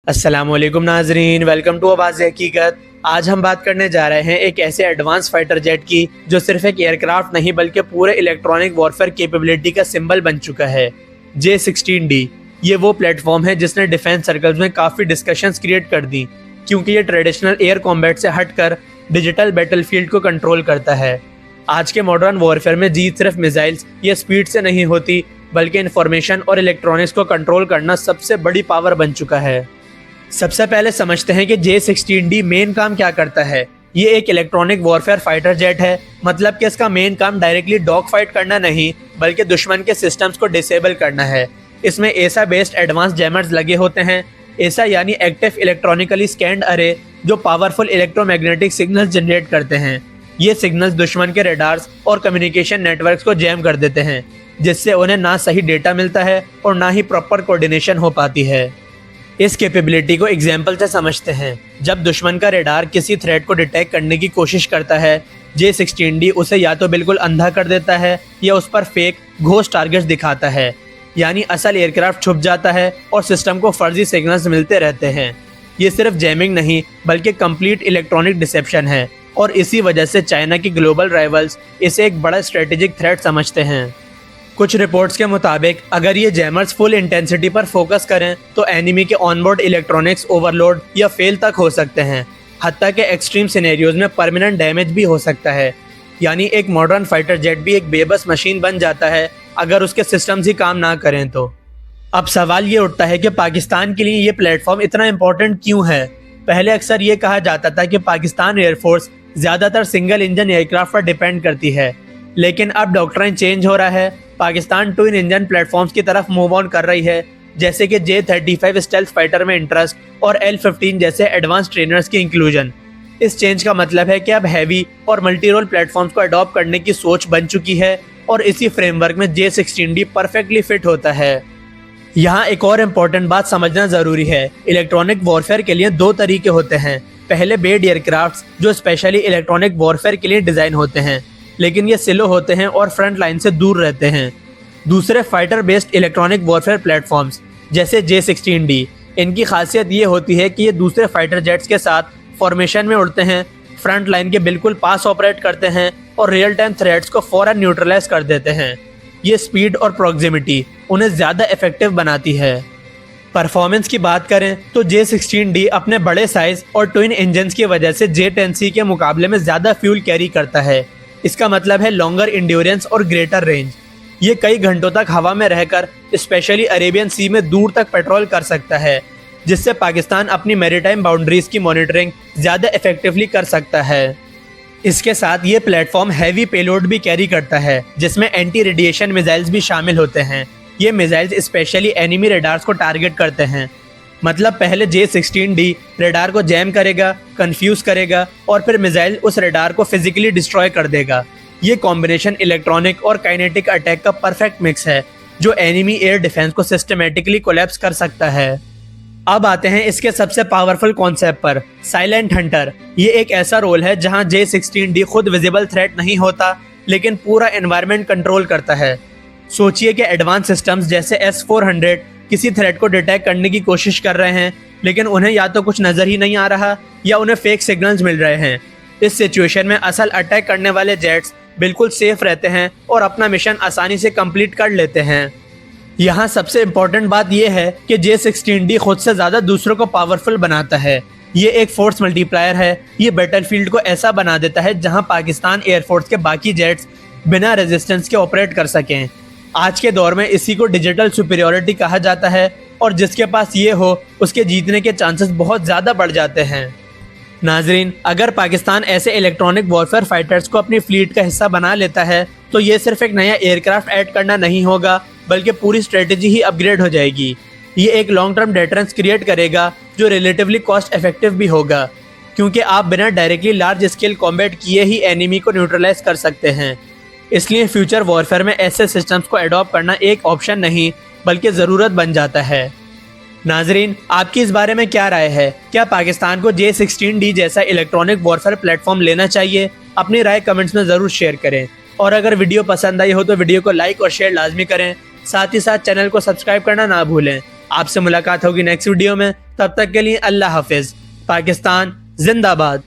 अस्सलामुअलैकुम नाजरीन, welcome to आवाज़ हकीकत। आज हम बात करने जा रहे हैं एक ऐसे एडवांस फाइटर जेट की जो सिर्फ एक एयरक्राफ्ट नहीं बल्कि पूरे इलेक्ट्रॉनिक वॉरफेयर कैपेबिलिटी का सिंबल बन चुका है। J-16D ये वो प्लेटफॉर्म है जिसने डिफेंस सर्कल्स में काफ़ी डिस्कशंस क्रिएट कर दी, क्योंकि ये ट्रेडिशनल एयर कॉम्बैट से हटकर डिजिटल बैटलफील्ड को कंट्रोल करता है। आज के मॉडर्न वॉरफेयर में जीत सिर्फ मिसाइल्स या स्पीड से नहीं होती, बल्कि इंफॉर्मेशन और इलेक्ट्रॉनिक्स को कंट्रोल करना सबसे बड़ी पावर बन चुका है। सबसे पहले समझते हैं कि J-16D मेन काम क्या करता है। ये एक इलेक्ट्रॉनिक वॉरफेयर फाइटर जेट है, मतलब कि इसका मेन काम डायरेक्टली डॉग फाइट करना नहीं बल्कि दुश्मन के सिस्टम्स को डिसेबल करना है। इसमें एसा बेस्ड एडवांस जैमर्स लगे होते हैं। एसा यानी एक्टिव इलेक्ट्रॉनिकली स्कैन्ड अरे, जो पावरफुल इलेक्ट्रोमैग्नेटिक सिग्नल्स जनरेट करते हैं। ये सिग्नल्स दुश्मन के रडार्स और कम्युनिकेशन नेटवर्क्स को जैम कर देते हैं, जिससे उन्हें ना सही डेटा मिलता है और ना ही प्रॉपर कोऑर्डिनेशन हो पाती है। इस कैपेबिलिटी को एग्जाम्पल से समझते हैं। जब दुश्मन का रेडार किसी थ्रेट को डिटेक्ट करने की कोशिश करता है, J-16D उसे या तो बिल्कुल अंधा कर देता है या उस पर फेक घोस्ट टारगेट्स दिखाता है, यानी असल एयरक्राफ्ट छुप जाता है और सिस्टम को फर्जी सिग्नल्स मिलते रहते हैं। ये सिर्फ जैमिंग नहीं बल्कि कंप्लीट इलेक्ट्रॉनिक डिसेप्शन है, और इसी वजह से चाइना की ग्लोबल राइवल्स इसे एक बड़ा स्ट्रेटेजिक थ्रेट समझते हैं। कुछ रिपोर्ट्स के मुताबिक अगर ये जैमर्स फुल इंटेंसिटी पर फोकस करें तो एनिमी के ऑनबोर्ड इलेक्ट्रॉनिक्स ओवरलोड या फेल तक हो सकते हैं। हत्ता के एक्सट्रीम सिनेरियोज में परमानेंट डैमेज भी हो सकता है। यानी एक मॉडर्न फाइटर जेट भी एक बेबस मशीन बन जाता है अगर उसके सिस्टम्स ही काम ना करें तो। अब सवाल ये उठता है कि पाकिस्तान के लिए ये प्लेटफॉर्म इतना इम्पोर्टेंट क्यों है। पहले अक्सर ये कहा जाता था कि पाकिस्तान एयरफोर्स ज़्यादातर सिंगल इंजन एयरक्राफ्ट पर डिपेंड करती है, लेकिन अब डॉक्ट्राइन चेंज हो रहा है। पाकिस्तान ट्विन इंजन प्लेटफॉर्म्स की तरफ मूव ऑन कर रही है, जैसे कि J-35 स्टेल्थ फाइटर में इंटरेस्ट और L-15 जैसे एडवांस ट्रेनर्स की इंक्लूजन। इस चेंज का मतलब है कि अब हैवी और मल्टी रोल प्लेटफॉर्म्स को अडॉप्ट करने की सोच बन चुकी है, और इसी फ्रेमवर्क में J-16D परफेक्टली फिट होता है। यहाँ एक और इम्पोर्टेंट बात समझना ज़रूरी है। इलेक्ट्रॉनिक वॉरफेयर के लिए दो तरीके होते हैं। पहले बेड एयरक्राफ्ट जो स्पेशली इलेक्ट्रॉनिक वॉरफेयर के लिए डिज़ाइन होते हैं, लेकिन ये सिलो होते हैं और फ्रंट लाइन से दूर रहते हैं। दूसरे fighter based electronic warfare platforms जैसे J-16D, इनकी खासियत ये होती है कि ये दूसरे फाइटर जेट्स के साथ फॉर्मेशन में उड़ते हैं, फ्रंट लाइन के बिल्कुल पास ऑपरेट करते हैं और रियल टाइम थ्रेट्स को फौरन न्यूट्रलाइज कर देते हैं। ये स्पीड और प्रॉक्सिमिटी उन्हें ज़्यादा इफेक्टिव बनाती है। परफॉर्मेंस की बात करें तो J-16D अपने बड़े साइज और ट्विन इंजन्स की वजह से J-10C के मुकाबले में ज़्यादा फ्यूल कैरी करता है। इसका मतलब है लॉन्गर इंड्योरेंस और ग्रेटर रेंज। ये कई घंटों तक हवा में रहकर स्पेशली अरेबियन सी में दूर तक पेट्रोल कर सकता है, जिससे पाकिस्तान अपनी मैरीटाइम बाउंड्रीज की मॉनिटरिंग ज़्यादा इफेक्टिवली कर सकता है। इसके साथ ये प्लेटफॉर्म हैवी पेलोड भी कैरी करता है, जिसमें एंटी रेडिएशन मिसाइल्स भी शामिल होते हैं। ये मिसाइल्स स्पेशली एनिमी रेडार्स को टारगेट करते हैं। मतलब पहले J-16D रेडार को जैम करेगा, कंफ्यूज करेगा और फिर मिसाइल उस रेडार को फिजिकली डिस्ट्रॉय कर देगा। ये कॉम्बिनेशन इलेक्ट्रॉनिक और काइनेटिक अटैक का परफेक्ट मिक्स है, जो एनिमी एयर डिफेंस को सिस्टमेटिकली कोलैप्स कर सकता है। अब आते हैं इसके सबसे पावरफुल कॉन्सेप्ट पर, साइलेंट हंटर। ये एक ऐसा रोल है जहां J-16D खुद विजिबल थ्रेट नहीं होता, लेकिन पूरा एनवायरनमेंट कंट्रोल करता है। सोचिए कि एडवांस सिस्टम्स जैसे S-400 किसी थ्रेट को डिटेक्ट करने की कोशिश कर रहे हैं, लेकिन उन्हें या तो कुछ नज़र ही नहीं आ रहा या उन्हें फेक सिग्नल्स मिल रहे हैं। इस सिचुएशन में असल अटैक करने वाले जेट्स बिल्कुल सेफ रहते हैं और अपना मिशन आसानी से कंप्लीट कर लेते हैं। यहाँ सबसे इम्पोर्टेंट बात यह है कि J-16D खुद से ज़्यादा दूसरों को पावरफुल बनाता है। ये एक फोर्स मल्टीप्लायर है। ये बैटलफील्ड को ऐसा बना देता है जहाँ पाकिस्तान एयरफोर्स के बाकी जेट्स बिना रेजिस्टेंस के ऑपरेट कर सकें। आज के दौर में इसी को डिजिटल सुपीरियॉरिटी कहा जाता है, और जिसके पास ये हो उसके जीतने के चांसेस बहुत ज़्यादा बढ़ जाते हैं। नाजरीन, अगर पाकिस्तान ऐसे इलेक्ट्रॉनिक वॉरफेयर फाइटर्स को अपनी फ्लीट का हिस्सा बना लेता है तो ये सिर्फ एक नया एयरक्राफ्ट ऐड करना नहीं होगा, बल्कि पूरी स्ट्रेटेजी ही अपग्रेड हो जाएगी। ये एक लॉन्ग टर्म डेटरेंस क्रिएट करेगा जो रिलेटिवली कॉस्ट इफेक्टिव भी होगा, क्योंकि आप बिना डायरेक्टली लार्ज स्केल कॉम्बैट किए ही एनिमी को न्यूट्रलाइज कर सकते हैं। इसलिए फ्यूचर वॉरफेयर में ऐसे सिस्टम्स को अडॉप्ट करना एक ऑप्शन नहीं बल्कि ज़रूरत बन जाता है। नाजरीन, आपकी इस बारे में क्या राय है? क्या पाकिस्तान को J-16D जैसा इलेक्ट्रॉनिक वॉरफेयर प्लेटफॉर्म लेना चाहिए? अपनी राय कमेंट्स में ज़रूर शेयर करें, और अगर वीडियो पसंद आई हो तो वीडियो को लाइक और शेयर लाजमी करें। साथ ही साथ चैनल को सब्सक्राइब करना ना भूलें। आपसे मुलाकात होगी नेक्स्ट वीडियो में, तब तक के लिए अल्लाह हाफिज। पाकिस्तान जिंदाबाद।